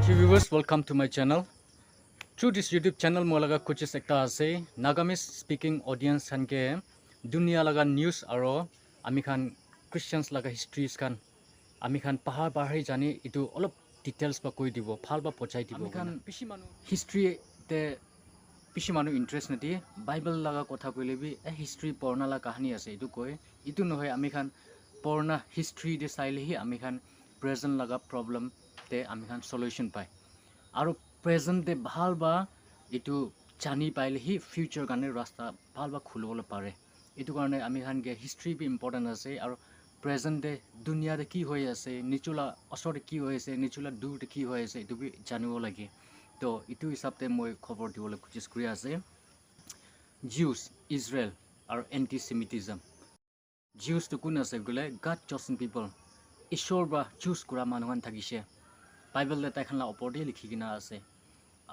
Dear viewers, welcome to my channel. Through this YouTube channel, mo laga kuch ekta ase Nagamis speaking audience hanke dunia laga news aro ami khan Christians laga histories khan ami khan pahar bahari jani itu olop details ba koi dibo phal ba pochai dibo ami khan bishi manu history te bishi manu interest nati Bible laga kotha koile bi history porna la kahani ase itu koi itu nohoi ami khan porna history de saile hi ami khan present laga problem te ami khan solution pai aro present de bhal ba itu chani paile hi future kane rasta bhal ba khulole pare itu karone ami khan ge history bi important ase aro present de dunia de ki hoi ase nichula asor ki hoi ase nichula dur de ki hoi ase itu bi janibo lagi to itu hisab te moi khobor dibole kochis kuri ase Jews Israel aro anti-Semitism Jews to kun ase gole God chosen people ishor ba choose kura manuhan thagise Bible le tai khan la opor de likhi kina ase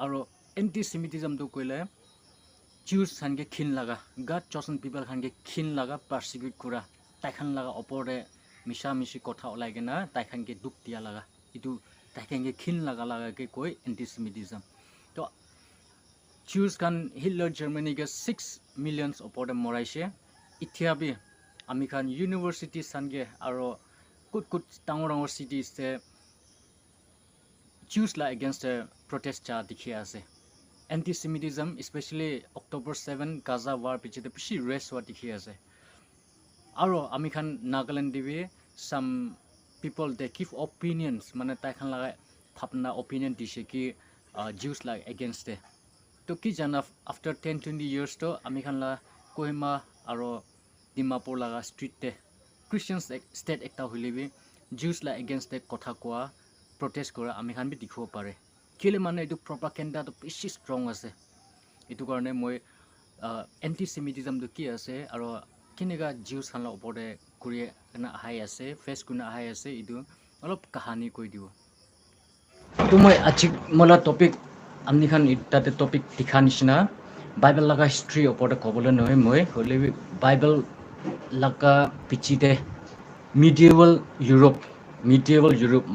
aro anti-Semitism to koile Jews khan ge khin laga God chosen people khan ge khin laga persecute kura tai khan laga opor de misha mishi kotha olai gena tai khan ge duk dia laga itu tai khan ge khin laga ke koi anti-Semitism to Jews kan Hitler Germany ge 6 millions opor de moraise ithia bi ami khan university sange aro kut tangor cities te Jews la against the protest cha dikhi ase anti-Semitism especially October 7 Gaza war piche de pishi race wa dikhi ase aro ami khan Nagaland dibi some people they give opinions mane tai khan laga phapna opinion dishe ki Jews la against the to ki jana after 10-20 years to ami khan la Kohima aro Dimapur laga street te Christian state ekta hoilebi Jews la against the kotha kwa protest kora ami khan bi dikhibo pare kile mane itu propaganda to bishi strong ase itu karone moi anti-Semitism to ki ase aro kinega Jews khan la opor de kuri na ahai ase face kuna ahai ase itu olop kahani koi dibo to moi achik mola topic amni khan itate topic dikhanishna Bible laga history opor de kobole noy moi hole Bible laga pichite medieval Europe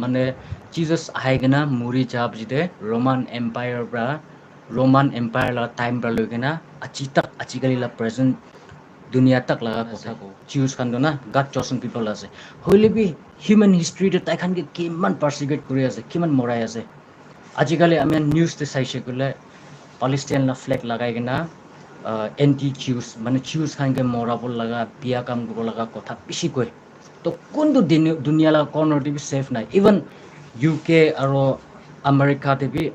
mane Jesus aigena muri jab jide Roman Empire la time bra logena achigali la present dunia tak laga kotha ko Jews khan do na God chosen people ase hoile bi human history de tai khan ke kiman persecute kuri ase kiman morai ase ajigali ami news te saise kule Palestine la flag lagai gena anti Jews mane Jews khan ke morabol laga biya kam go laga kotha bishi koi to kundu dunia la corner de bi safe nai even UK aro America te bi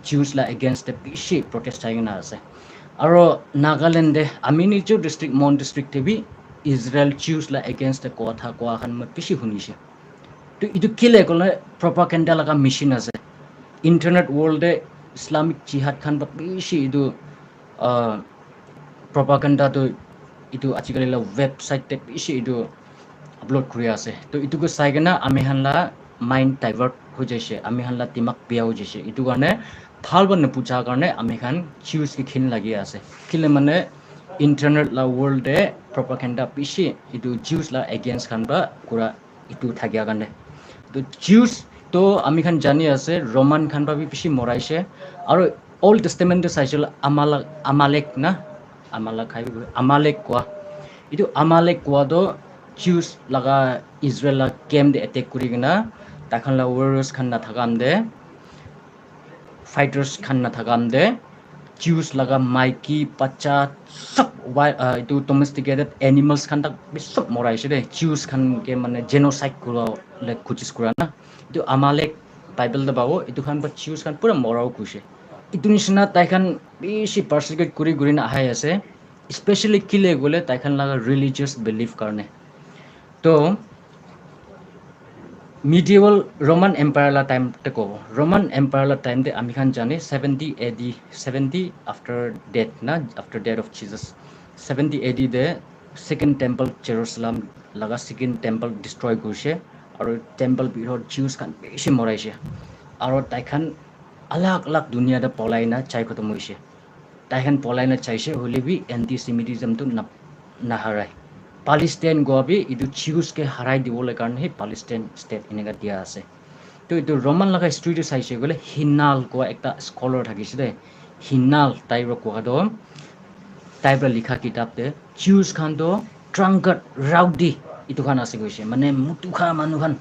Jews la against the bishi protest chayina ase aro Nagaland de Aminichu district Mon district te bi Israel Jews la against the kotha kwa khan ma bishi hunise to itu kile kole propaganda laga machine ase internet world de Islamic jihad khan ba bishi itu propaganda to itu achikali la website te bishi itu upload kuri ase to itu ko sai gena ami han la mind divert ho jaise ami han la timak pia ho jaise itu karone phal ban pucha karone ami khan choose ki khin lagi ase kile mane internet la world de propaganda bishi itu Jews la against khan ba kura itu thagya karone to Jews to ami khan jani ase Roman khan ba bishi moraise aro Old Testament de saisel Amalek kwa itu Amalek kwa do Jews laga Israel la camp de attack kuri gina takhan la warriors khan na thagam de fighters khan na thagam de Jews laga maiki pacha sab itu domesticated animals khan tak bisop morai de Jews khan ke mane genocide kura le kuchis kura na itu Amalek Bible da bawo itu khan ba Jews khan pura morau kushe itu nishna tai khan bishi persecute kuri na ahai ase especially kile gole tai khan laga religious belief karne to medieval Roman Empire la time te ko Roman Empire la time de ami khan jane 70 AD 70 after death of Jesus 70 AD de second temple Jerusalem laga second temple destroy kurse aro temple bihor Jews khan beshi moraise aro tai khan alag dunia da polaina chai khotom hoise tai khan polaina chaise hole bi anti-Semitism to na harai Palestine go bi itu Jews ke harai dibole karne Palestine state inega dia ase তো এইটো Roman লগা হিষ্ট্ৰীটো চাইছে গ'লে হিনাল কোৱা একটা scholar থাকিছে দে হিনাল তাইৰ কোৱাটো তাইৰ পৰা লিখা কিতাপতে জিউছ খানটো ট্ৰাংকাট ৰাউডি এইটো খান আছে কৈছে মানে মুটুখা মানুহখান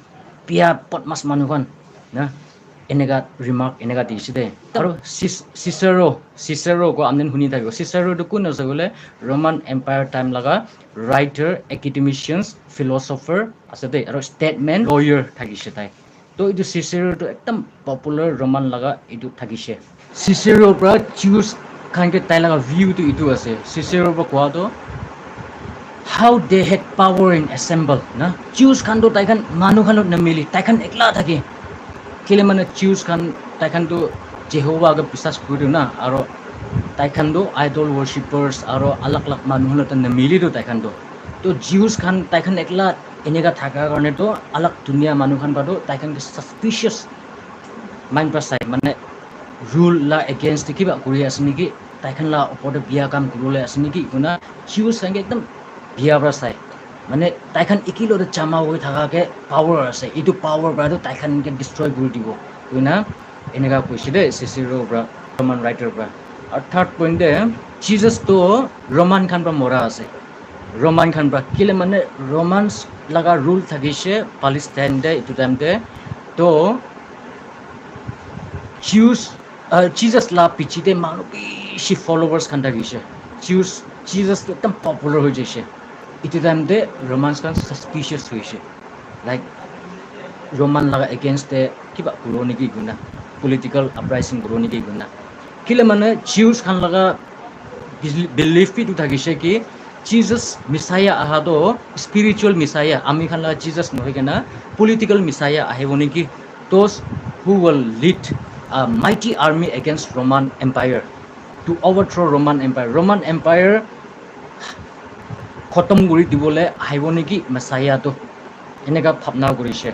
পিয়া পটমাছ মানুহখান না এনেকা ৰিমাৰ্ক এনেকা দিছে দে আৰু চিচাৰো আমি শুনি থাকিব চিচাৰোটো কোন আছে বোলে ৰোমান এম্পায়াৰ টাইম লগা ৰাইটাৰ একাডেমিচিয়ানছ ফিলচফাৰ আছে দে আৰু ষ্টেটমেন লয়াৰ থাকিছে তাই তো এইটো চিচাৰোটো একদম পপুলাৰ ৰোমান লগা এইটো থাকিছে চিচাৰৰ পৰা জিউছ খানকে তাই লগা ভিউটো এইটো আছে চিচাৰৰ পৰা কোৱাটো how they had power in assemble na Jews khan to taikan manu khan namili taikan ekla thake kile mane Jews khan taikan to Jehovah ga biswas kuru na aro taikan to idol worshippers aro alak alak manu khan ta namili to taikan to Jews khan taikan ekla enega thaka karone to alak dunia manu khan ba to taikan ke suspicious mind pa sai mane rule la against kiba kuri asni ki taikan la opode biya kam kurule asni ki kuna Jews khan ekdam বিয়া পৰা চাই মানে তাইখান একিলতে জামা হৈ থাকাকে power আছে এইটো power পৰাটো তাইখানকে ডিষ্ট্ৰয় কৰি দিব হয় না এনেকা কৈছে দেই চিচিৰৰ পৰা ৰোমান ৰাইটাৰ পৰা আৰু থাৰ্ড পইণ্টে জিজাছটো ৰোমান খান পৰা মৰা আছে ৰোমান খান পৰা কিলে মানে ৰোমান্স লগা ৰুল থাকিছে পালেষ্টাইনতে এইটো টাইমতে তো জিজাছ লা পিছিতে মানুহ বেছি ফলোৱাৰ্ছ খান থাকিছে জিজাছটো একদম পপুলাৰ হৈ যাইছে itu time de romans kan suspicious hoise like roman laga against the kiba kuroni ki guna political uprising kuroni ki guna kile mane jews khan laga belief pi tu thagise ki jesus messiah ahado spiritual messiah ami khan laga jesus nohe kana political messiah aheboni ki those who will lead a mighty army against roman empire to overthrow roman empire খতম কৰি দিবলে আহিব নেকি মেসায়াটো এনেকা ভাবনা কৰিছে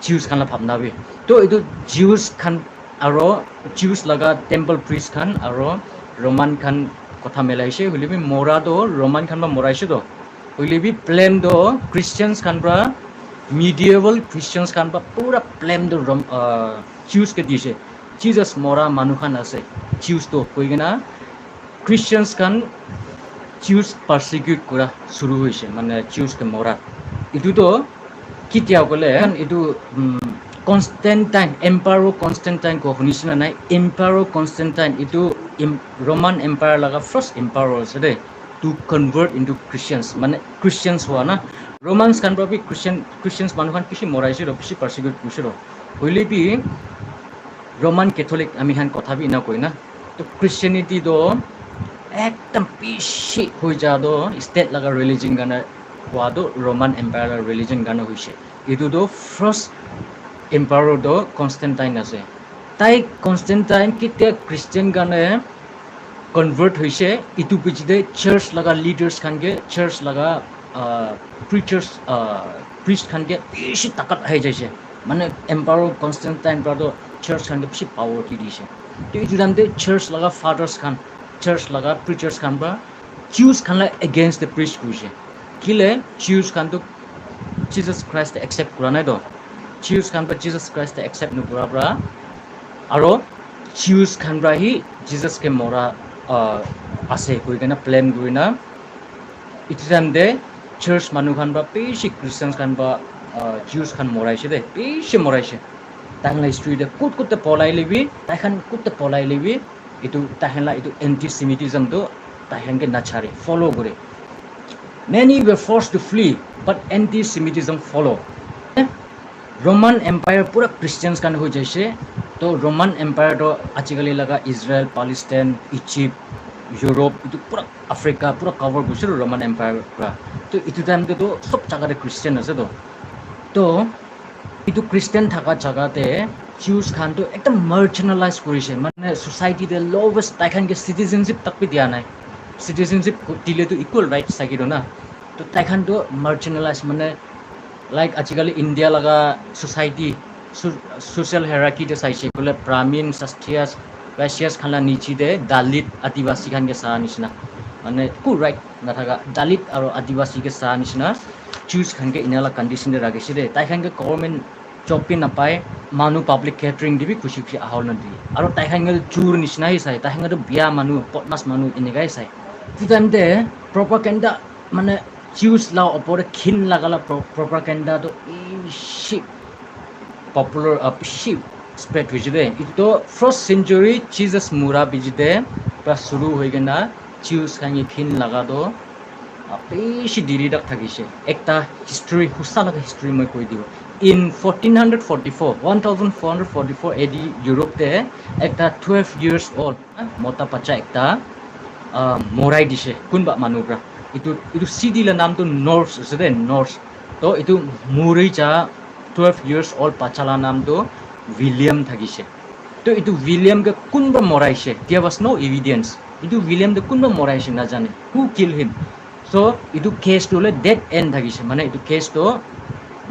জিউছ খান ভাবনাবি তো এইটো জিউছ খান আৰু জিউছ লগা টেম্পল প্ৰিষ্ট খান আৰু ৰোমান খান কথা মেলাইছে হলিবি মৰাটো ৰোমান খান বা মৰাইছে তো হলিবি প্লেন তো খ্ৰীষ্টিয়ানছ খান পৰা মিডিয়েবল খ্ৰীষ্টিয়ানছ খান পৰা পুৰা প্লেন তো জিউছ কে দিছে জিজাছ মৰা মানুহ খান আছে জিউছ তো কৈ কিনা খ্ৰীষ্টিয়ানছ খান Jews persecute kura shuru hoise mane Jews ke mora itu to kitia kole itu Constantine emperor Constantine ko hunisna nai emperor Constantine itu Roman empire laga first emperor ase to convert into Christians mane Christians ho na Romans kan propi Christians manu kan kisi moraise ro kisi persecute kuse ro hoile bi Roman Catholic ami han kotha bi na koi na to Christianity do একদম বেশি হয়ে যাওয়া state লাগা religion গানে হওয়া Roman empire religion গানে হয়েছে এইটো তো ফার্স্ট এম্পায়ার তো কনস্টেন্টাইন আছে তাই কনস্টেন্টাইন কেতিয়া খ্রিস্টান গানে কনভার্ট হয়েছে ইটো পিছতে চার্চ লাগা লিডার্স খানকে চার্চ লাগা প্রিচার্স প্রিস্ট খানকে বেশি তাকাত হয়ে যাইছে মানে এম্পায়ার কনস্টেন্টাইন পৰা তো চার্চ খানকে বেশি পাওয়ার কি দিছে তো এইটো টাইমতে চার্চ লাগা father's Khan church laga preachers khan ba Jews khan la against the priest kuise kile Jews khan to Jesus Christ accept kura nai do Jews khan ba Jesus Christ accept nu kura bra aro Jews khan bra hi Jesus ke mora ase koi kana plan guina it time de church manu khan ba beshi Christians khan ba Jews khan moraise de beshi moraise tangla street de kut te polai lebi tai khan kut te polai lebi itu tahenla itu anti-Semitism to tahenke nachare follow gore many were forced to flee but anti-Semitism follow Roman Empire pura Christians kan ho jaise to Roman Empire to achikali laga Israel Palestine Egypt Europe itu pura Africa pura cover gusir Roman Empire pura to itu time to sob jaga de Christian ase to itu Christian thaka jaga te Jews khan to ekdam marginalized korise mane society the lowest tai khan ke citizenship tak bi dia nai citizenship dile to equal rights sakiro na to tai khan to marginalized mane like achikali India laga society social hierarchy te saise kole brahmin kshatriyas vaishyas khan la nichi de dalit adivasi khan ke sa nisna mane ku right na thaga dalit aro adivasi ke sa nisna Jews khan ke inala condition de rakise de tai khan ke government job pin napai manu public catering dibi kushi kushi ahol na di aro tai khan ngel chur nishna hi sai tai khan do bia manu potmas manu inegai sai time de propaganda mane Jews la opor khin lagala propaganda to ship popular ship spread vijide ito first century Jesus mura bijide pra suru hoigena Jews khan khin laga do beshi diri dak thagise ekta history husala history moi koi dibo in 1444 AD Europe te ekta 12 years old mota pacha ekta morai dise kunba manubra itu city la naam to Norse ase Norse to itu murai cha 12 years old pachala naam to William thagise to itu William ke kunba moraise there was no evidence itu William de kunba moraise na jane who kill him so itu case to le dead end thagise mane itu case to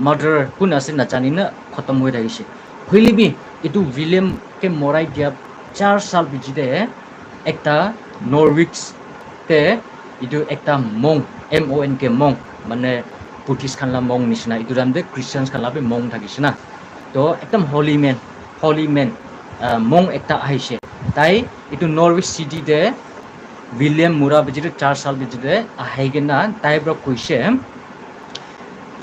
murder kun ase na jani na khatam hoi thagise hoilibi itu William ke morai dia 4 sal bijide ekta Norwich te itu ekta monk MONK monk mane Buddhist khan la monk nishna itu ramde Christians khan la be monk thagise na to ekdam holy man monk ekta aise tai itu Norwich city de William mura bijide 4 sal bijide ahegena tai bro koise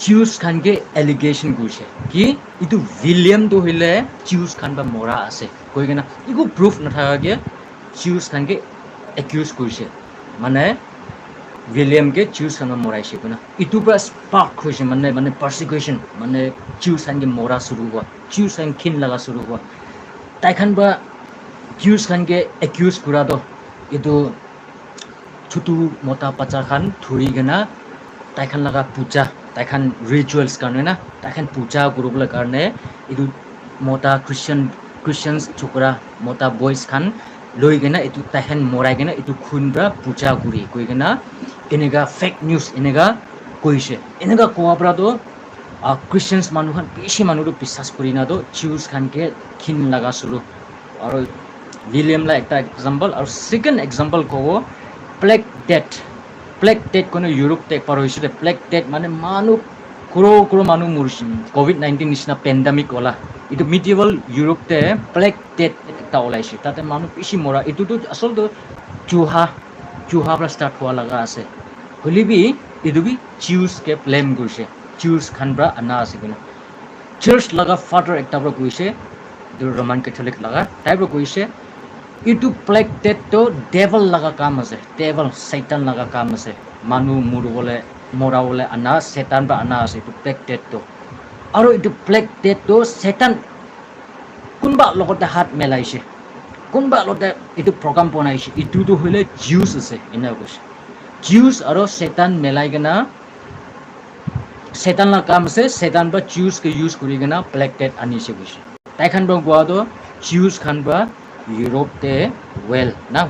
Jews khan ke allegation koise ki itu William do hile Jews khan ba mora ase koigena iku proof na thaga ge Jews khan ke accuse koise mane William ke Jews khan morai se kuna itu pra spark koise mane persecution mane Jews khan ke mora suru hua Jews khan khin laga suru hua tai khan ba Jews khan ke accuse kura do itu chutu mota pacha khan thuri gena tai khan laga puja tai khan rituals karne na tai khan puja gurubla karne itu mota Christians chukra mota boys khan loi gena itu tai khan morai gena itu khunra puja guri koi gena enega fake news enega koise enega koabra do Christians manu khan beshi manu do বিশ্বাস kori na do Jews khan ke khin laga suru aro William la ekta example aro second example ko plague death kono Europe te par hoise plague death mane manu kuro manu mursin COVID-19 nisna pandemic ola itu medieval Europe te plague death ekta olaise tate manu beshi mora itu to asol to chuha pra start hua laga ase holibi itu bi Jews ke blame gurse Jews khan bra ana ase kena church laga father ekta bra koise the Roman Catholic laga tai bra koise itu plague death to devil laga kam ase devil Satan laga kam ase manu murubole morabole ana Satan ba ana ase itu plague death to aro itu plague death to Satan kunba logote hat melaise kunba logote itu program bonaise itu to hole Jews ase ina koise Jews aro Satan melai gena Satan la kam ase Satan ba Jews ke use kori gena plague death ani se koise tai khan ba gwa do Jews khan ba Europe te well na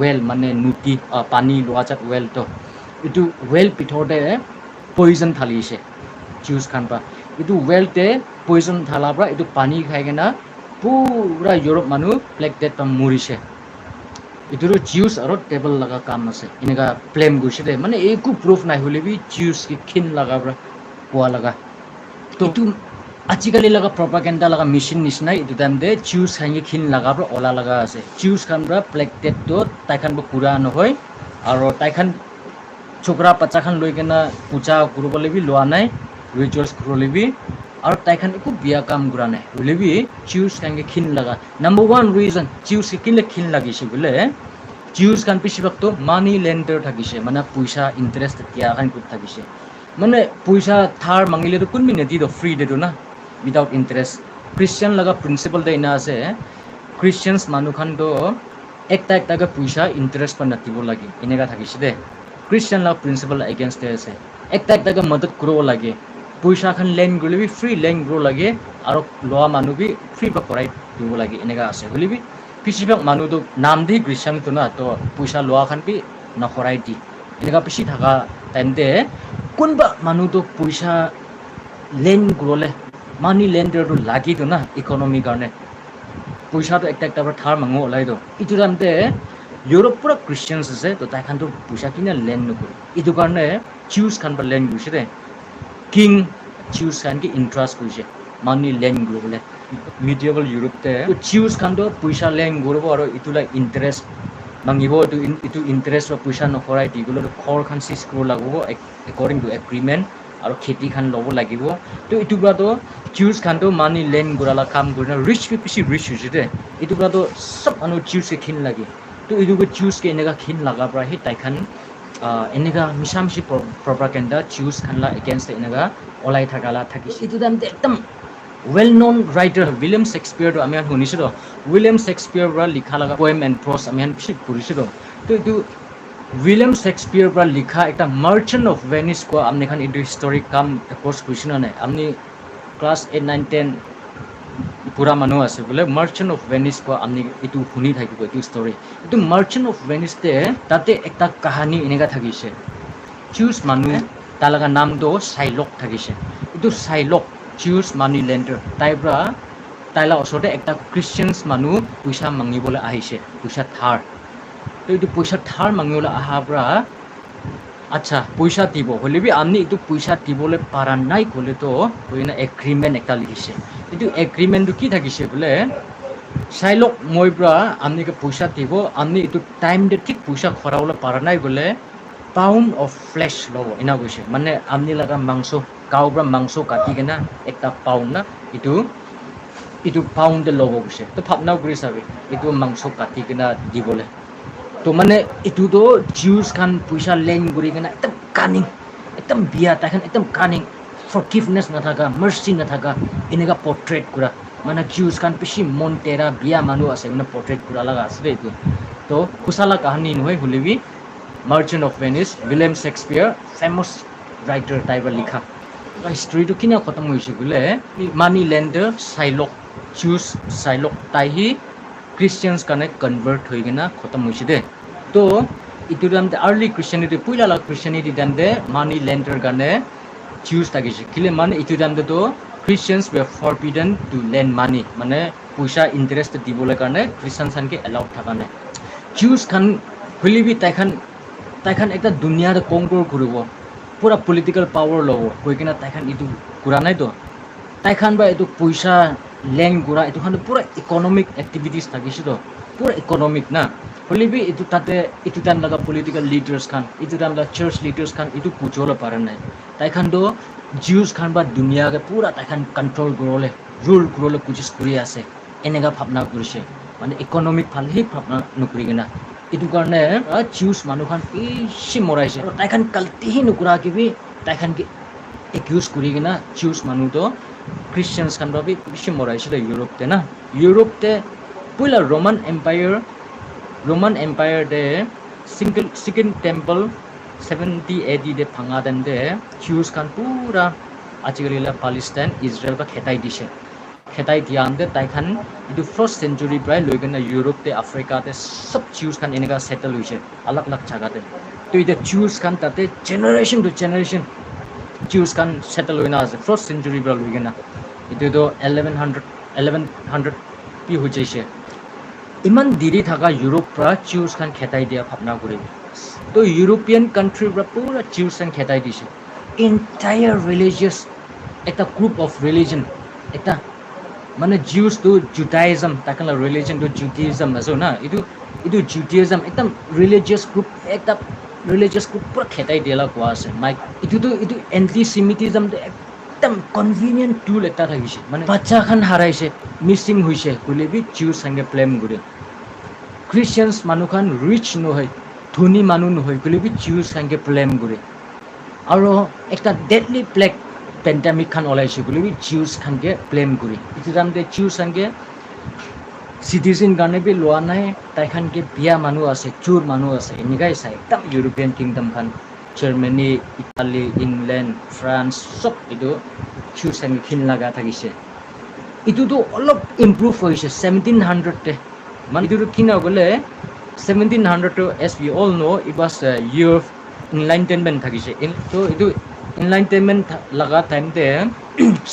well mane nuti pani loa chat well to itu well pithor de poison thalise Jews khan pa itu well te poison thala pra itu pani khai gena pura Europe manu plague death pa murise itu ro Jews aro devil laga kam ase inega blame guse de mane eku proof nai hole bi Jews ki khin laga pra poa laga to itu ajikali laga propaganda laga machine nisnai itu time de Jews khan ki khin laga pra ola laga ase Jews khan pra plague death to tai khan bo pura no hoy aro tai khan chokra pacha khan loi kena puja kurubole bi loa nai rituals kurole bi aro tai khan eku bia kam gura nai hole bi Jews khan ki khin laga number one reason Jews ki khin lagise bole Jews khan pisibak to money lender thagise mana puisa interest tia khan kut thagise mane puisa thar mangile to kun minute do free de do na without interest Christian laga principle de ina ase Christians manu khan do ekta ga puisa interest pa natibo lagi inega thagise de Christian la principle against de ase ekta ga madad kuro lagi puisa khan lend gule bi free lend gro lagi aro loa manu bi free pa korai dibo lagi inega ase holi bi pisibak manu do nam di Christian to na to puisa loa khan bi na korai di inega pisi thaga time de kunba manu do puisa lend grole money lender to lagi to na economy garne puisa to ekta pra thar mango olai do itu ramte Europe pura Christians ase to tai khan to puisa kina lend no kore itu karne Jews khan ba lend guse de king Jews khan ki interest guse money lend gurule medieval Europe te Jews kan do puisa lend gurubo aro itula interest mangibo itu interest wa puisa no korai digulo khor khan sis kro lagubo according to agreement aro kheti khan lobo lagibo to itu bra do Jews kan do money lend gurala kam gurna rich people rich hujide itu bra do sab anu Jews ke khin lagi to itu ko Jews ke enega khin laga bra he tai khan enega mishamshi propaganda Jews khan la against enega olai thakala thakis itu dam ekdam well known writer William Shakespeare to amian hunisido William Shakespeare bra likha laga poem and prose amian pisi purisido to itu William Shakespeare bra likha ekta Merchant of Venice ko amne khan into historic kam course question ne amni class 8 9 10 pura manu ase bole Merchant of Venice ko amni itu huni thakibo itu story itu Merchant of Venice te tate ekta kahani enega thakise Jews manu talaga nam do Shylock thakise itu Shylock Jews money lender taibra taila osote ekta Christians manu puisa mangibole ahise puisa thar to itu puisa thar mangibole ahabra acha puisa dibo holebi amni itu puisa dibole para nai kole to hoina agreement ekta likhise itu agreement tu ki thakise bole Shylock moibra amni ke puisa dibo amni itu time de thik puisa khoraula para nai bole pound of flesh lobo ina goise mane amni laga mangso kaubra mangso kati kena ekta pound na itu pound de lobo goise to phapna guri sabe itu mangso kati kena dibole to mane itu do Jews kan puisa len guri kena ekdam cunning ekdam biya ta kan ekdam cunning forgiveness na thaka mercy na thaka inega portrait kura mana Jews kan pishi montera biya manu ase na portrait kura laga ase itu to kusala kahani noy hulebi Merchant of Venice William Shakespeare famous writer type likha history to kina khatam hoise bole money lender Shylock Jews Shylock tai hi Christians kane convert hoigena khatam hoise de to itu dam the early Christianity puila la Christianity dan de money lender gane Jews tagise kile mane itu dam de to Christians were forbidden to lend money mane puisa interest dibole karone Christians kan ke allowed thakane Jews kan holibi tai khan ekta dunia de conquer kuribo pura political power lobo koi kina tai khan itu kura nai to tai khan ba itu puisa lend gura itu khan pura economic activities thakise to pura economic na holibi itu tate itu tan laga political leaders khan itu tan laga church leaders khan itu pujola paran nai tai khan do Jews khan ba dunia ke pura tai khan control gorole rule gorole kuchis kuri ase enega bhabna kurise mane economic phal hi bhabna nukuri gina itu karone Jews manu khan pishi moraise tai khan kalti hi nukura ki bi tai khan ki accuse kuri gina Jews manu to Christians khan ba bi pishi moraise de Europe te na Europe te puila Roman Empire de second temple 70 AD de phanga den de Jews khan pura achigali la Palestine Israel ba khetai dise khetai diam de tai khan itu first century prai loigena Europe te Africa te sab Jews khan enega settle hoise alag alag jaga te to ite Jews khan tate generation to generation Jews khan settle hoina ase first century prai loigena itu do 1100 pi hojeise iman diri thaka Europe pra Jews khan khetai dia bhabna kori to European country pra pura Jews khan khetai dise entire religious ekta group of religion ekta mane Jews to Judaism takala religion to Judaism aso na itu Judaism ekdam religious group pura khetai dela kwa ase mike itu anti semitism to ekdam convenient tool ekta thakise mane bacha khan haraise missing hoise kule bi Jews sange blame gure Christians manu khan rich no hoy dhoni manu no hoy kule bi Jews sange blame gure aro ekta deadly plague pandemic khan olaise kule bi Jews khan ke blame guri itu dam de Jews sange citizen garne bi loa nai tai khan ke biya manu ase chur manu ase enigai sai tam European kingdom khan Germany Italy England France sob itu Jews sange khin laga thakise itu to olop improve hoise 1700 te man itu kina gole 1700 to as we all know it was a year of enlightenment thakise so itu enlightenment laga time te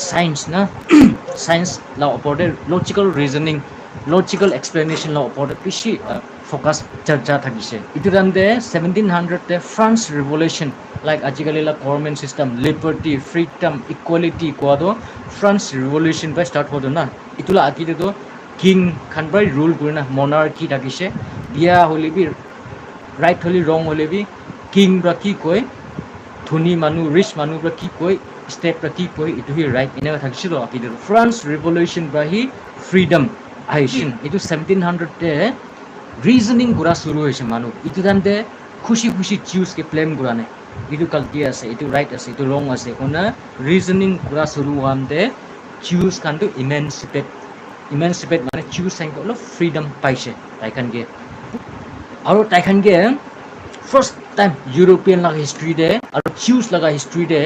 science na science la upon logical reasoning logical explanation la upon pishi focus charcha thakise itu ram de 1700 te France revolution like ajikali la government system liberty freedom equality ko do France revolution by start hodo na itula akide do king khan by rule kurina monarchy dakise bia holi bi right holi wrong holi bi king bra ki koi ধনী মানুহ rich মানুহবোৰে কি কয় ষ্টেটবোৰে কি কয় এইটো সি right এনেকুৱা থাকিছিল আপিটো ফ্ৰান্স ৰিভলিউশ্যন বা সি ফ্ৰীডম আহিছিল এইটো 1700-তে ৰিজনিং কৰা শুৰু হৈছে মানুহ এইটো তাতে খুশি খুশি চিউজকে প্লেন কৰা নাই এইটো কাল্টি আছে এইটো ৰাইট আছে এইটো ৰং আছে কোনা ৰিজনিং কৰা শুৰু হোৱাতে চিউজ কানটো ইমেনচিপেট মানে চিউজ সাংকে অলপ ফ্ৰীডম পাইছে তাইখানকে আৰু তাইখানকে first time European laga history de aru Jews laga history de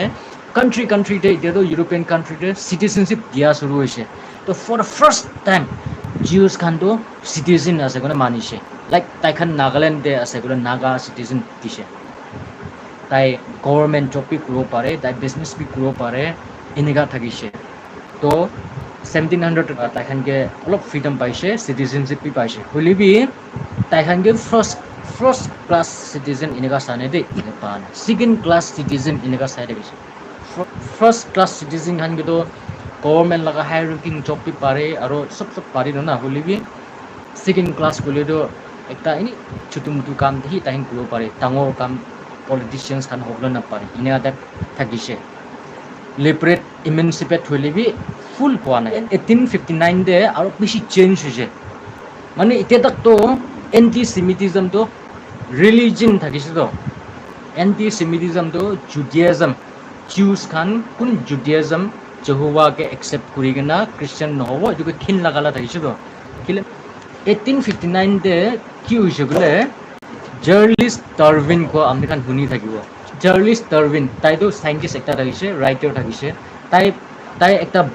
country de ite to European country de citizenship dia shuru hoise to for the first time Jews khan to citizen ase kone manise like tai khan Nagaland de ase kone Naga citizen dise tai government job pi kuro pare tai business pi kuro pare eniga thakise to 1700 tai khan ke olop freedom paise citizenship pi paise holibi tai khan ke first class citizen inega sane de ipan second class citizen inega side ge first class citizen han ge do government laga high ranking job pi pare aro sob pare na holi bi second class kole do ekta ini chutu mutu kam hi tahin kuro pare tangor kam politicians kan hoblo na pare inega tak thagise liberate emancipate holi bi full poana 1859 de aro bishi change hoje mane ite tak to anti semitism to religion thakise to anti semitism to Judaism Jews khan kun Judaism Jehovah ke accept kurigena Christian no hobo edu ke khin lagala thakise to kile 1859 de ki hoise gole Charles Darwin ko amni khan huni thakibo Charles Darwin tai to scientist ekta thakise writer thakise tai ekta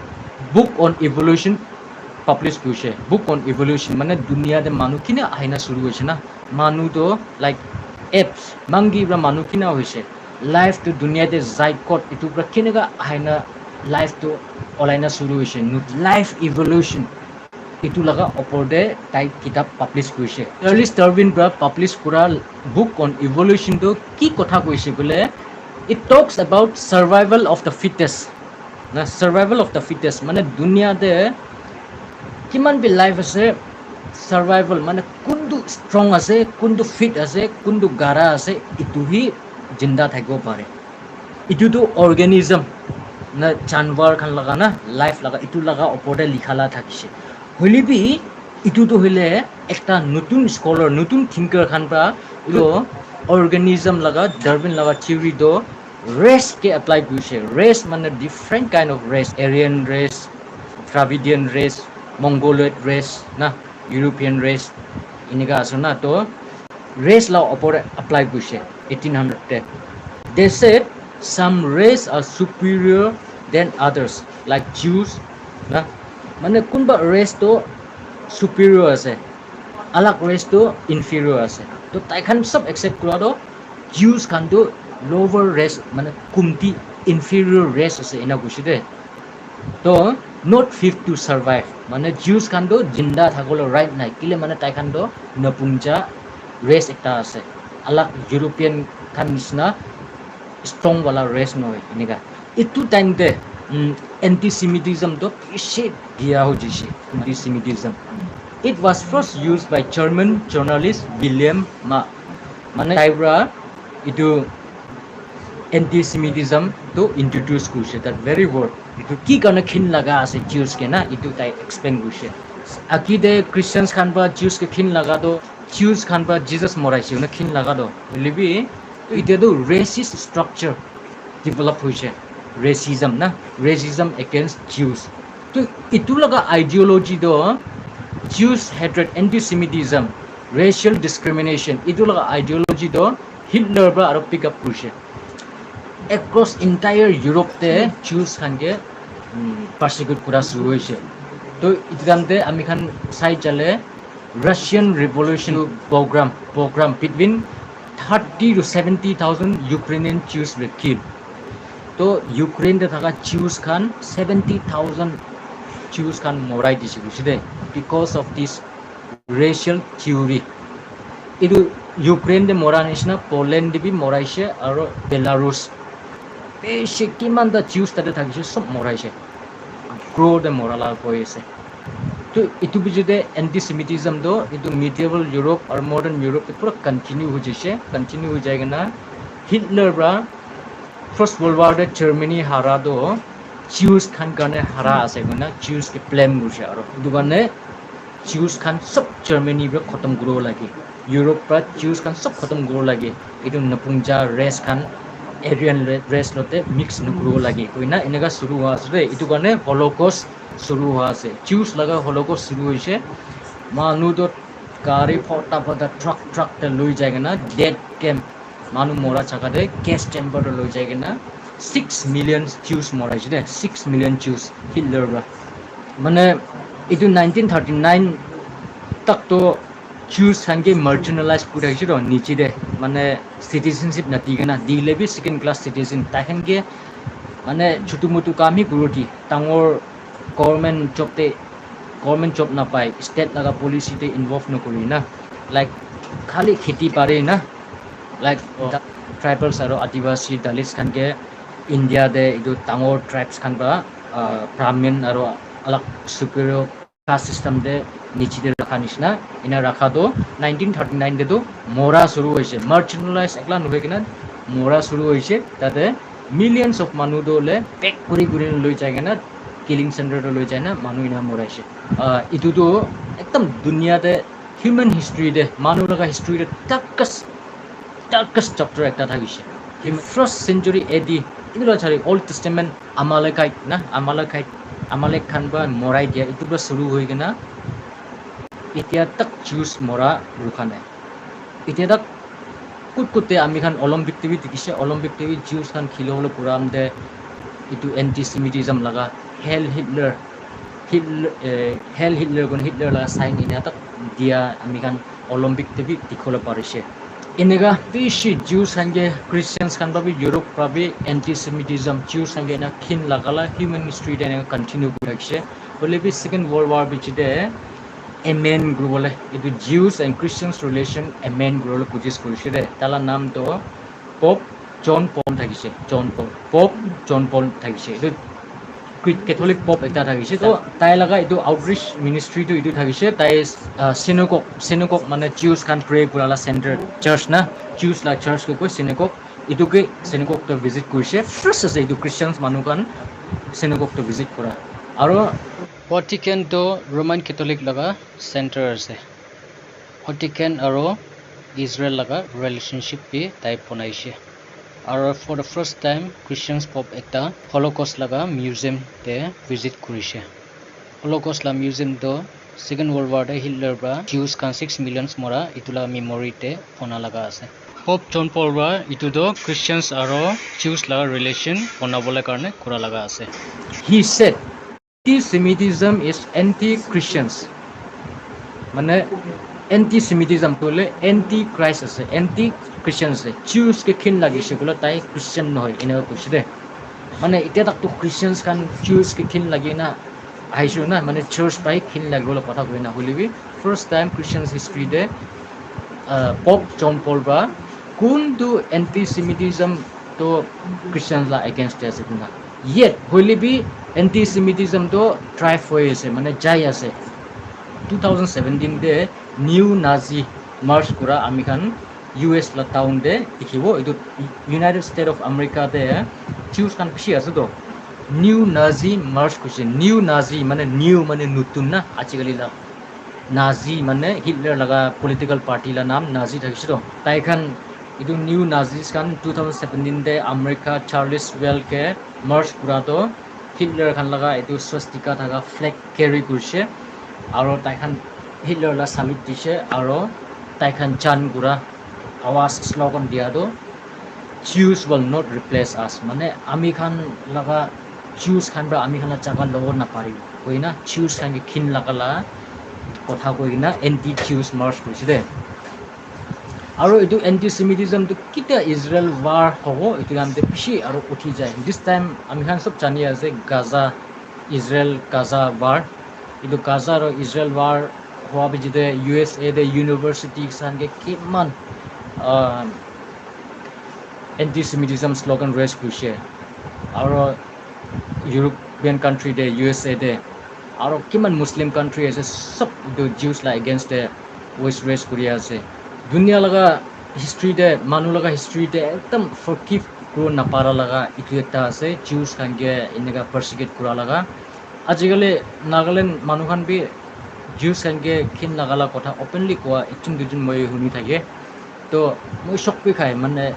book on evolution publish kuise book on evolution mane dunia de manu kine aina shuru hoise na manu to like apes mangi bra manu kina hoise life to dunia de zygote itu bra kinega aina life to olaina shuru hoise life evolution itu laga opor de tai kitab publish kuise Charles Darwin bra publish kura book on evolution to ki kotha koise bole it talks about survival of the fittest na survival of the fittest mane dunia de kiman bi life ase survival mane kundu strong ase kundu fit ase kundu gara ase itu hi jinda thakibo pare itu to organism na janwar khan laga na life laga itu laga opor de likhala thakise holibi itu to hile ekta notun scholar notun thinker khan pra ilo organism laga Darwin laga theory do race ke apply kuise race mane different kind of race Aryan race Dravidian race Mongoloid race na European race iniga asuna to race law opor apply kuise 1800 they said some race are superior than others like Jews na mane kunba race to superior ase alag race to inferior ase to tai khan sab accept kora do Jews khan to lower race mane kumti inferior race ase ina kuise de to not fit to survive mane Jews khan do jinda thakolo right nai kile mane tai khan do napungja race ekta ase alag European khan nisna strong wala race noi iniga itu time de anti semitism do piche dia ho jise anti semitism it was first used by German journalist William mane taibra itu anti semitism to introduce kuise that very word itu ki kana khin laga ase Jews ke na itu tai explain kuise akide Christians khan ba Jews ke khin laga do Jews khan ba Jesus moraise na khin laga do libi ite do racist structure develop hoise racism against Jews to itu laga ideology do Jews hatred anti semitism racial discrimination itu laga ideology do Hitler ba aro pick up kuise across entire Europe te Jews khan ke persecute kura shuru hoise to itante ami khan sai chale Russian revolution program between 30 to 70,000 Ukrainian Jews were killed to Ukraine te thaka Jews khan 70,000 Jews khan morai dise because of this racial theory itu Ukraine দে মৰা নিচিনা Poland দিবি মৰাইছে আৰু Belarus বেছি কিমানটা জিউছ তাতে থাকিছে চব মৰাইছে ক্ৰ'ডে মৰালা কৈ আছে তো এইটো পিছতে এণ্টিছেমিটিজমটো এইটো মিডিয়েবল ইউৰোপ আৰু মডাৰ্ণ ইউৰোপ পুৰা কণ্টিনিউ হৈ যাইছে কণ্টিনিউ হৈ যায় কিনা হিটলাৰ পৰা ফাৰ্ষ্ট ৱৰ্ল্ড ৱাৰতে জাৰ্মানী হাৰাটো জিউছ খান কাৰণে হাৰা আছে কিনা জিউছকে প্লেন কৰিছে আৰু সেইটো কাৰণে জিউছ খান চব জাৰ্মানীৰ পৰা খতম কৰিব লাগে ইউৰোপ পৰা জিউছ খান চব খতম কৰিব লাগে এইটো নপুংজা ৰেছ খান এৰিয়ান ৰেছ লতে মিক্স নকৰিব লাগে কইনা এনেকা শুৰু হোৱা আছে দেই এইটো কাৰণে হলোকষ্ট শুৰু হোৱা আছে জিউছ লগা হলোকষ্ট শুৰু হৈছে মানুহটোত গাড়ী ফটা ফটা ট্ৰাক লৈ যায় কিনা ডেড কেম্প মানুহ মৰা জাগাতে গেছ চেম্বাৰটো লৈ যায় কিনা 6 মিলিয়ন জিউছ মৰাইছে দে 6 মিলিয়ন জিউছ হিটলাৰ পৰা মানে এইটো 1939 তাকতো Jews hange marginalized pura hicho niche de mane citizenship na tigena dile bi second class citizen ta hange mane chutu mutu kami guroti tangor government job na pai state laga policy te involve no kori na like khali kheti pare na like tribals aro adivasi dalits hange India de idu tangor tribes khan ba brahmin aro alag superior caste system de niche de rakha nishna ina rakha do 1939 de do mora shuru hoise marginalized ekla nohe kina mora shuru hoise tate millions of manu do le pack kuri loi jai kina killing center to loi jai na manu ina moraise itu do ekdam dunia de human history de manu laga history de darkest chapter ekta thakise first century AD itu chari old testament Amalek khan ba morai dia itu ba shuru hoi kina এতিয়া তাক জিউছ মৰা ৰোখা নাই এতিয়া তাক কুটকুটে আমি খান Olympic TV দেখিছে Olympic TV জিউছ খান খিলবলৈ পুৰাম দে এইটো এণ্টিছেমিটিজম লগা হেল হিটলাৰ কোন হিটলাৰ লগা চাইন ইনা তাক দিয়া আমি খান অলিম্পিক টিভি দেখিবলৈ পাৰিছে এনেকা বেছি জিউছ খানকে খ্ৰীষ্টিয়ানছ খান পাবি ইউৰোপ পাবি এণ্টিছেমিটিজম জিউছ খানকে এনে খিন লগালা হিউমেন হিষ্ট্ৰীত এনেকৈ কণ্টিনিউ কৰি ৰাখিছে হ'লে বি ছেকেণ্ড ৱৰ্ল্ড ৱাৰ পিছতে Amen grubole itu Jews and Christians relation Amen grubole kujis kurise de tala nam to Pope John Paul thakise Pope John Paul thakise itu Catholic Pope ekta thakise to tai laga itu outreach ministry to itu thakise tai synagogue mane Jews kan pray kurala center church na Jews la church ko synagogue itu ke synagogue to visit kurise first ase itu Christians manu kan synagogue to visit kura aro Vatican to Roman Catholic laga center ase Vatican aro Israel laga relationship bi type bonaise aro for the first time Christians pop ekta Holocaust laga museum te visit kurise Holocaust la museum to second world war de Hitler ba Jews kan 6 million mora itula memory te pona laga ase Pope John Paul ba itu do Christians aro Jews laga relation bonabole karone kura laga ase he said Anti-Semitism is anti-Christians. Mane anti-Semitism tole anti-Christ ase, anti-Christians ase. Jews ke kin lagi se kola tai Christian no hoy ina kuchide. Mane ite tak to Christians kan Jews ke kin lagi na aisu na mane church pai kin lagi bola kotha koina holibi first time Christians history de Pope John Paul ba kundu anti-Semitism to Christians la against ase na. Yet holibi anti-Semitism to thrive hoy ase mane jai ase 2017 de new Nazi march kura ami khan US la town de dikhibo etu United States of America de Jews khan bishi ase to new Nazi march kuse new Nazi mane new mane nutun na ajikali la Nazi mane Hitler laga political party la naam Nazi thakise to tai khan etu new Nazis khan 2017 de America Charlottesville ke march kura to Hitler khan laga etu swastika thaga flag carry kurse aro tai khan Hitler la salute dise aro tai khan chan gura awas slogan dia do Jews will not replace us mane ami khan laga Jews khan ba ami khan la jaga lobo na pari koina Jews khan ki khin lagala kotha koina anti Jews march kurse de aro etu anti-Semitism to kita Israel war hobo etu amte bishi aro uthi jai this time ami khan sob jani ase Gaza war etu Gaza ro Israel war howa bijide USA de university san ke kiman anti-Semitism slogan raise kurishe aro European country de USA de aro kiman Muslim country ase sob etu Jews la against the West raise kuri ase dunia laga history de manu laga history de ekdam forgive kuro napara laga etu ekta ase Jews khan ke eneka persecute kura laga ajikali Nagaland manu khan bi Jews khan ke khin lagala kotha openly koa ekjun dujun moi huni thake to moi shock bi khai mane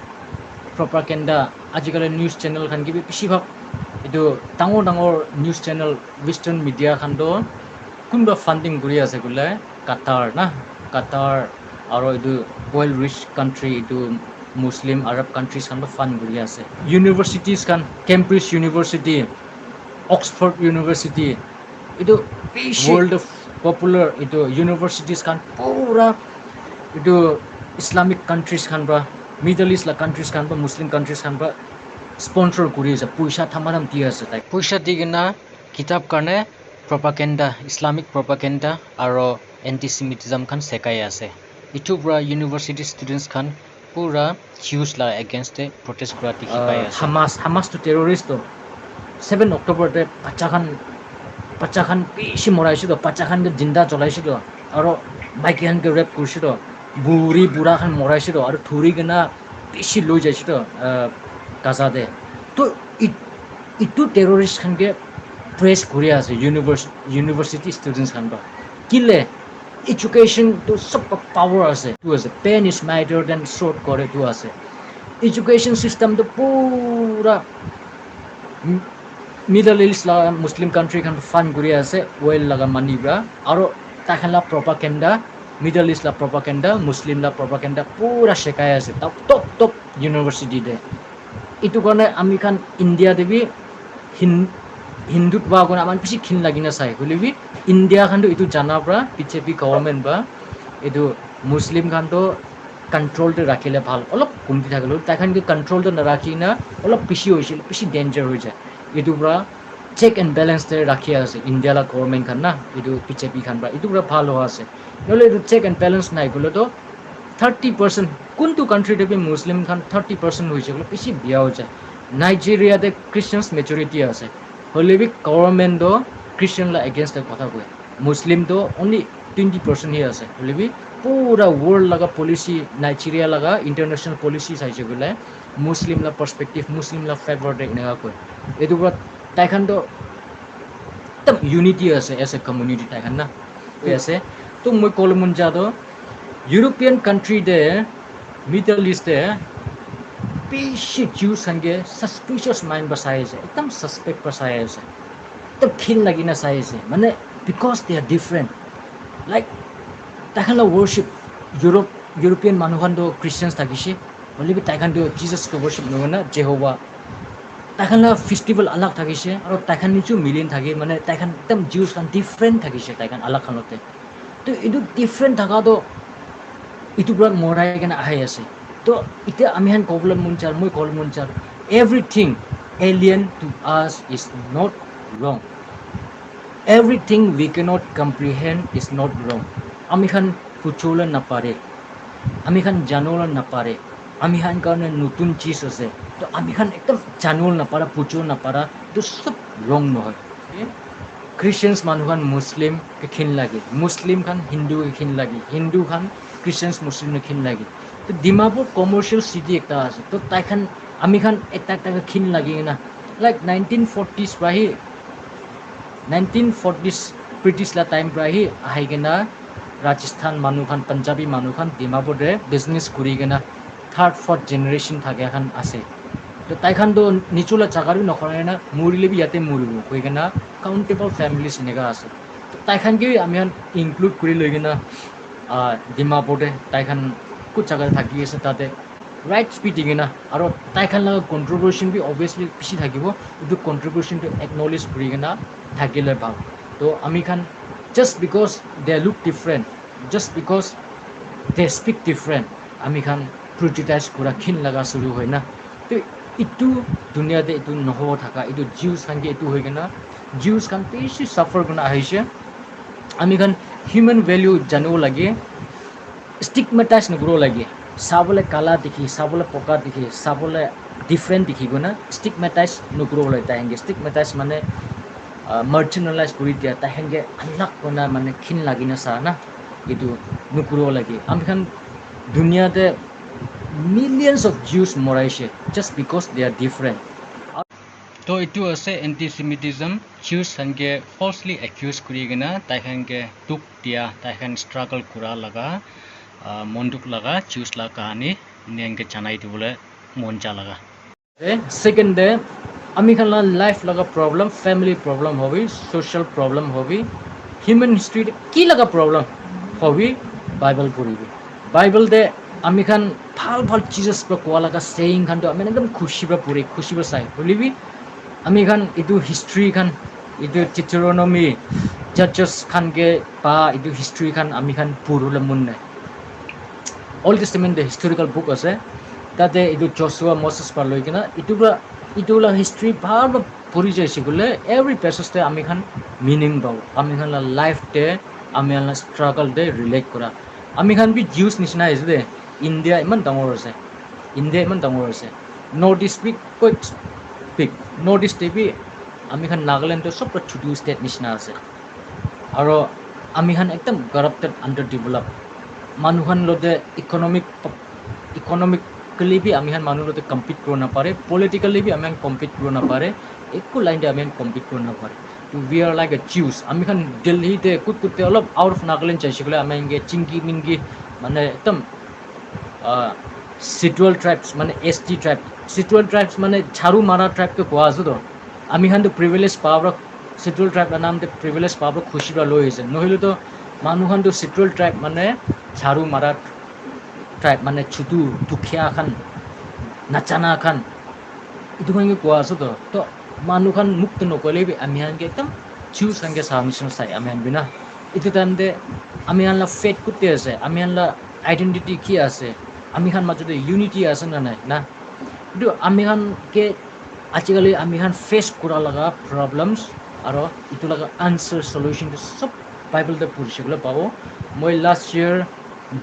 propaganda ajikali news channel khan ke bi bishi bhag etu dangor news channel western media khan do kunba funding kuri ase gule Qatar aro etu oil rich country etu Muslim Arab countries khan fund kuri ase universities khan Cambridge University Oxford University etu world of popular etu universities khan pura etu Islamic countries khan ba Middle East la countries khan ba Muslim countries khan ba sponsor kuri ase puisa thamadam ti ase tai puisa digina kitab karne propaganda Islamic propaganda aro anti-Semitism khan sekai ase etu pura university students khan pura Jews la against the protest kura dikhi pai ase Hamas to terrorist to 7 October te bacha khan bishi moraisi to bacha khan ke jinda jolaisi to aro maiki khan ke rape kurisi to buri bura khan moraisi to aro thuri kena bishi loi jaisi to Gaza de to itu terrorist khan ke praise kuri ase university students khan ba kile education to sab power ase tu ase pen is mightier than sword kore tu ase education system to pura Middle East la Muslim country khan fund kuri ase oil laga money bra aro takhan la propaganda Middle East la propaganda Muslim la propaganda pura shekai ase top university de itu kone ami khan India de bi Hindut ba kone aman bishi khin lagina sai holebi India khan to itu jana bra BJP government ba itu Muslim khan to control te rakhile bhal olop kumti thakelo takhan ke control te narakhi na olop bishi hoisil bishi danger hoi jay etu pura check and balance te rakhi ase India la government khan na etu BJP khan ba etu pura bhal ho ase nole etu check and balance nai golo to 30% kuntu country te bi Muslim khan 30% hoise golo bishi bia ho jay Nigeria de Christians majority ase holebi government do Christian la against the kotha koi Muslim do only 20% hi ase holebi pura world laga policy Nigeria laga international policy saise gole Muslim la perspective Muslim la favor de nega koi etu pura taikhan do tam unity ase as a community taikhan na ase to moi kolmun ja do European country de Middle East de bishi Jews hange suspicious mind basai ase ekdam suspect basai ase to khin lagina sai ase mane because they are different like takhan la worship European manu khan do Christians thakise holebi takhan do Jesus ko worship nona Jehovah takhan la festival alag thakise aro takhan nichu million thake mane takhan ekdam Jews khan different thakise takhan alag khanote to edu different thaka do itu pura morai kana ahai ase to ite ami han problem munchar moi kol munchar everything alien to us is not wrong everything we cannot comprehend is not wrong ami khan puchola na pare ami khan janola na pare ami khan karone nutun cheez ase to ami khan ekdam janol na para puchol na para to sab wrong nohoy Christians manu khan Muslim ke khin lage Muslim khan Hindu ke khin lage Hindu khan Christians Muslim ke khin lage to Dimapur commercial city ekta ase to tai khan ami khan ekta ke khin lage na like 1940s prahi 1940s British la time prahi ahai gena Rajasthan manu khan Punjabi manu khan Dimapur de business kuri gena third fourth generation thake khan ase to tai khan do nichula chagaru nokhore na murile bi yate muribu koi gena countable families nega ase to tai khan ke ami han include kuri loi gena Dimapur de tai khan ku chagar thaki ase tate rights bi digena aro tai khan la contribution bi obviously bishi thakibo edu contribution to acknowledge kuri gena thakile bhal to ami khan just because they look different just because they speak different ami khan criticize kura khin laga suru hoina to itu dunia de itu noho thaka itu Jews khan ke itu hoigena Jews khan bishi suffer guna aise ami khan human value janu lage stigmatize nagro lage sabole kala dikhi sabole poka dikhi sabole different dikhi guna stigmatize nukuro bolai ta henge stigmatize mane marginalize kuri dia ta henge anak kona mane khin lagina sa na itu nukuro lagi ami khan dunia te millions of Jews moraise just because they are different. তো এইটো আছে এণ্টিছেমিটিজম জিউছ খানকে ফলছলি accused কৰি কিনে তাইখানকে দুখ দিয়া তাইখান struggle কৰা লগা মন দুখ লগা জিউছ লগা কাহানী এনেকে জানাই দিবলৈ মন যা লগা সেকেন্ড ডে আমি খান লাইফ লগা problem family problem hobby social problem hobby human history কি লগা প্রবলেম হবি বাইবেল পড়িবি বাইবেল দে আমি খান ভাল ভাল চিজেস কোয়া লগা সেইং খান তো আমি একদম খুশি পড়ি খুশি চাই বলিবি আমি খান ইটো হিস্ট্রি খান ইটো চিত্রনমি জাজেস খানকে বা ইটো হিস্ট্রি খান আমি খান পড়লে মন নাই অল্ড টেস্টামেন্ট হিস্টোরিক্যাল বুক আছে তাতে ইটো জশুয়া মোসেস পা লৈ কিনা ইটোলা হিস্ট্রি ভাল পড়ি যাইছে বলে এভরি পেসেজতে আমি খান মিনিং পাব আমি খান লাইফ দে আমি খান স্ট্রাগল দে রিলেট করা আমি খান বি জিউস নিচিনা আছে দে ইন্ডিয়া ইমান ডাঙৰ আছে ইন্ডিয়া ইমান ডাঙৰ আছে নৰ্থ ইষ্ট বি কৈ পিক নৰ্থ ইষ্ট বি আমি খান নাগালেণ্ডৰ সব ছোটো ষ্টেট নিচিনা আছে আৰু আমি খান একদম কাৰাপ্টেড আন্ডাৰ ডেভেলপ মানুহ লতে ইকোনমিকলি भी আমি মানুহ লতে কম্পিট কৰিব নাপাৰে পলিটিক্যালি भी আমি কম্পিট কৰিব নাপাৰে একো লাইন আমি কম্পিট কৰিব নাপাৰে we are like a Zeus আমি দিল্লীতে কুতকুতে অলপ আউট অফ নাগালেণ্ড যাইছিলো আমি চিংকি মিংকি মানে একদম সিটুয়াল ট্রাইবস মানে এসটি ট্রাইব সিটুয়াল ট্রাইবস মানে ঝাড়ু মারা ট্রাইবকে কোৱা আছে তো আমি তো প্রিভিলেজ পাওয়ার সিটুয়াল ট্রাইব নাম প্রিভিলেজ পাওয়ার খুশি লৈ আহিছে নহলে তো মানুহ তো সিটুয়াল ট্রাইব মানে ঝাড়ু মারা ট্রাইব মানে ছুটু দুখিয়া খান নাচানা খান itu kan কোৱা আছে তো মানুহ খান মুক্ত নকলে আমি একদম জিউস খানকে সামিশন চাই আমি বিনা itu টাইমতে আমি ফেট কুতে আছে আমি আইডেন্টিটি কি আছে আমি খান মাজতে ইউনিটি আছে না নাই না কিন্তু আমি খানকে আজিকালি আমি খান ফেস করা লগা প্রবলেমস আৰু ইটো লগা আনসার সলিউশন সব বাইবেলতে পঢ়িবলৈ পাব মই লাষ্ট ইয়ার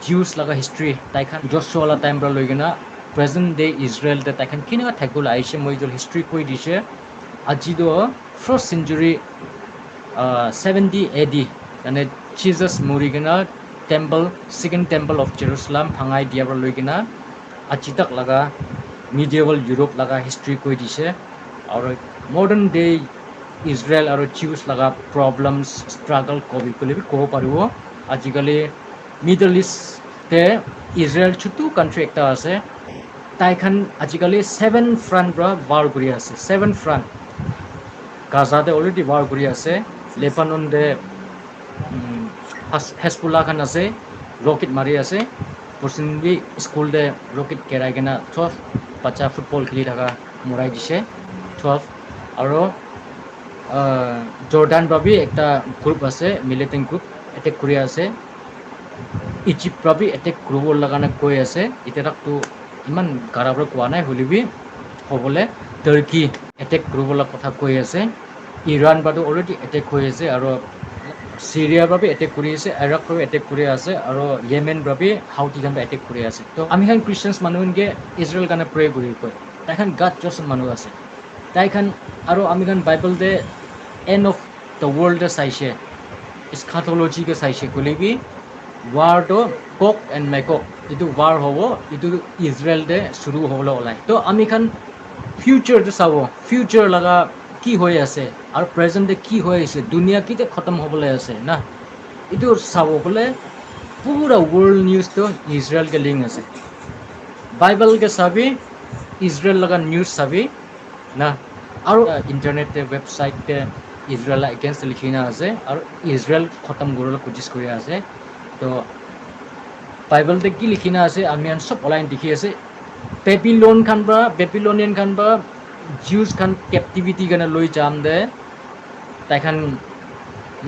জিউস লগা হিস্ট্রি তাইখান জশুৱালা টাইম পৰা লৈ কিনা প্ৰেজেন্ট ডে ইজৰাইল তে তাইখান কেনেকুৱা থাকিবলৈ আহিছে মই যে হিস্ট্ৰি কৈ দিছে আজি তো ফাৰ্স্ট সেঞ্চুৰি 70 AD মানে জিজাস মৰি কিনা টেম্পল সেকেন্ড টেম্পল অফ জেৰুসালেম ভাঙাই দিয়াৰ পৰা লৈ কিনা আজি তাক লগা মিডিয়েবল ইউৰোপ লগা হিস্ট্ৰি কৈ দিছে আৰু মডাৰ্ন ডে ইজৰাইল আৰু জিউস লগা প্ৰবলেমস স্ট্ৰাগল ক'ব পাৰিব আজিকালি মিডল ইষ্টে ইজৰাইল ছোটো কান্ট্ৰি একটা আছে তাইখান আজিকালি 7 ফ্ৰন্ট পৰা ৱাৰ কৰি আছে 7 ফ্ৰন্ট গাজাতে অলৰেডি ৱাৰ কৰি আছে লেবানন দে হেজবুল্লাহ খান আছে রকেট মারি আছে পরসিনবি স্কুল দে রকেট কেরাই কিনা 12 বাচ্চা ফুটবল খেলি থাকা মরাই দিছে 12 আৰু জৰ্ডান বাবি একটা গ্ৰুপ আছে মিলিটেন্ট গ্ৰুপ এটেক কৰি আছে ইজিপ্ট বাবি এটেক গ্ৰুপৰ লাগানে কৈ আছে এতিয়া তো ইমান গাৰাবৰ কোৱা নাই হলিবি হ'বলে টাৰ্কি এটেক গ্ৰুপৰ কথা কৈ আছে ইৰান বাদো অলৰেডি এটেক হৈ আছে আৰু সিৰিয়াৰ বাবে এটেক কৰি আছে ইৰাক বাবে এটেক কৰি আছে আৰু ইয়েমেন বাবে হাউটি গান এটেক কৰি আছে তো আমি খ্ৰিস্টানস মানুহকে ইজৰাইল কাৰণে প্ৰে কৰি কয় তাইখান গাত জসন মানুহ আছে তাইখান আৰু আমি Bible they end of the world চাইছে স্কাটলজি কে চাইছে কলিবি ওয়ার তো কক এন্ড মেকক ইটো ওয়ার হব ইটো ইজরাইল দে শুরু হবলৈ ওলাই তো আমি ফিউচার চাব ফিউচার লগা কি হৈ আছে আৰু প্ৰেজেন্টে কি হৈ আছে দুনিয়া কিতে খতম হ'বলৈ আছে না ইটো চাব গ'লে পুৰা ওয়ার্ল্ড নিউজ তো ইজরাইল কে লিঙ্ক আছে বাইবেল কে চাবি ইজরাইল লগা নিউজ চাবি না আৰু ইন্টাৰনেটে ওয়েবসাইটে ইজৰাইল এগেইনষ্ট লিখি না আছে আৰু ইজৰাইল খতম কৰিবলৈ কোচিছ কৰি আছে তো বাইবেলতে কি লিখি না আছে আমি সব অনলাইন দেখি আছে বেবিলনিয়ান খান বা জিউস খান কেপটিভিটি কাৰণে লৈ যাম দে তাইখান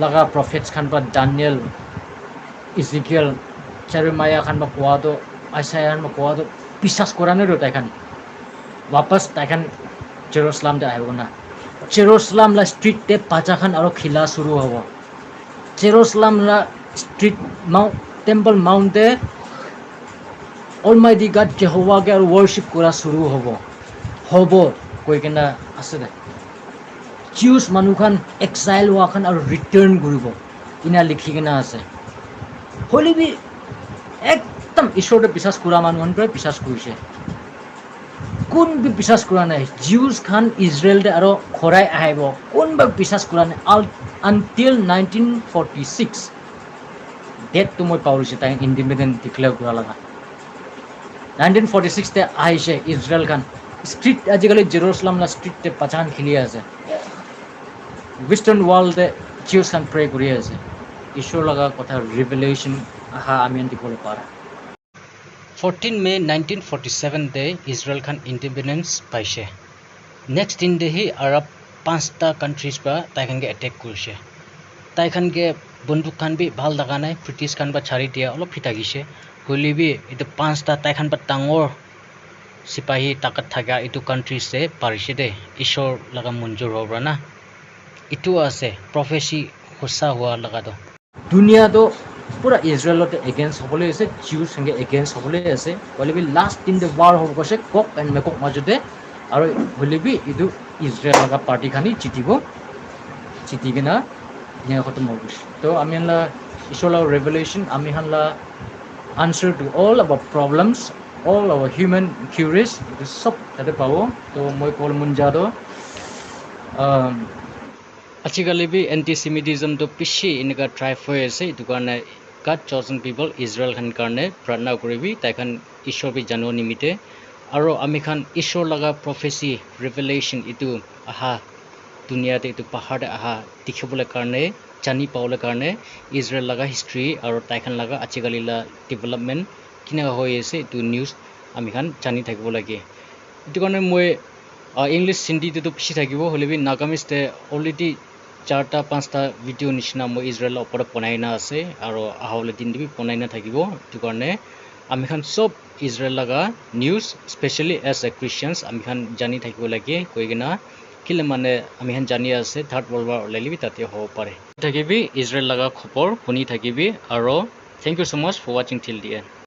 লগা প্ৰফেটস খান বা ডানিয়েল ইজিকিয়েল চেৰেমায়া খান বা কোৱাটো আইচায়া খান বা কোৱাটো বিশ্বাস কৰা নাই তাইখান वापस ताइखान जेरुसलाम दे आइबो ना जेरुसलाम ला स्ट्रीट ते पाजाखान और खिला शुरू होबो जेरुसलाम ला स्ट्रीट माउंट टेम्पल माउंट दे অলমাইটি গড জেহোৱাকে আৰু ৱৰ্শ্বিপ কৰা শুৰু হ'ব কৈ কিনে আছে দে জিউছ মানুহখান এক্সাইল হোৱাখান আৰু ৰিটাৰ্ণ কৰিব ইনা লিখি কিনে আছে হলিবি একদম ঈশ্বৰতে বিশ্বাস কৰা মানুহটোৱে বিশ্বাস কৰিছে কোনবি বিশ্বাস কৰা নাই জিউছ খান ইজৰাইলতে আৰু ঘৰাই আহিব কোনবা বিশ্বাস কৰা নাই আনটিল 1946 ডেটটো মই পাহৰিছোঁ তাই ইণ্ডিপেণ্ডেণ্ট ডিক্লেয়াৰ কৰা লগা 1946 তে আহিছে ইজৰাইল খান ষ্ট্ৰীট আজিকালি জেৰুচালাম ষ্ট্ৰীটতে পাচান খেলি আছে ৱেষ্টাৰ্ণ ৱৰ্ল্ডে জিউছ খান প্ৰে কৰি আছে ঈশ্বৰ লগা কথা ৰিভেলেশ্যন আহা আমি দিবলৈ পাৰা 14 May 1947 তে ইজৰাইল খান ইণ্ডিপেণ্ডেন্স পাইছে নেক্সট দিন দেহি আৰব 5টা কাণ্ট্ৰিজ পৰা তাইখানকে এটেক কৰিছে তাইখানকে বন্দুক খান বি ভাল লগা নাই ব্ৰিটিছ খান বা ছাৰি দিয়া অলপ ফিটাগিছে হলিবি এইটো 5টা তাইখান বা ডাঙৰ চিপাহী তাকাত থাকা এইটো কাণ্ট্ৰিজে পাৰিছে দে ঈশ্বৰ লগা মঞ্জুৰ হ'ব না ইটো আছে প্ৰফেচি সঁচা হোৱা লগাটো দুনিয়াটো পুৰা ইজৰাইলতে এগেইনষ্ট হ'বলৈ আছে জিউছ সঙ্গে এগেইনষ্ট হ'বলৈ আছে হলিবি লাষ্ট ইন দ্য ৱাৰ হ'ব কৈছে কক এণ্ড মেকক মাজতে আৰু হলিবি এইটো ইজৰাইল লগা পাৰ্টি খানি জিতি কিনা ধুনীয়া খতম হৈ গৈছে তো আমি হানলা ঈশ্বৰ লগা ৰেভেলেশ্যন আমি হানলা answer to all our problems all our human queries itu sab tade pawo to moi kol munjado আজিকালি বি এণ্টিছেমিটিজম তো পিছি এনেকুৱা ট্ৰাইব হৈ আছে এইটো কাৰণে God chosen people ইজৰাইল খান কাৰণে প্ৰাৰ্থনা কৰিবি তাইখান ঈশ্বৰ বি জানো নিমিতে আৰু আমি খান ঈশ্বৰ লগা প্ৰফেচি ৰিভেলেশ্যন এইটো আহা দুনিয়াতে এইটো পাহাৰতে আহা দেখিবলৈ কাৰণে জানি পাবলৈ কাৰণে ইজৰাইল লগা হিষ্ট্ৰী আৰু তাইখান লগা আজিকালি ডেভেলপমেণ্ট কেনেকুৱা হৈ আছে এইটো নিউজ আমি খান জানি থাকিব লাগে এইটো কাৰণে মই ইংলিছ হিন্দীটো পিছি থাকিব হ'লেবি নাগামিজতে অলৰেডি 4টা 5টা ভিডিঅ' নিচিনা মই ইজৰাইলৰ ওপৰত বনাই না আছে আৰু আহবলৈ দিন দিবি বনাই না থাকিব এইটো কাৰণে আমি খান চব ইজৰাইল লগা নিউজ স্পেচিয়েলি এজ এ খ্ৰীষ্টিয়ানছ আমি খান জানি থাকিব লাগে কৈ কিনা কিলে মানে আমি খান জানি আছে থাৰ্ড ৱৰ্ল্ড ৱাৰ ওলাইলিবি তাতে হ'ব পাৰে থাকিবি ইজৰাইল লগা খবৰ শুনি থাকিবি আৰু thank you so much for watching till the end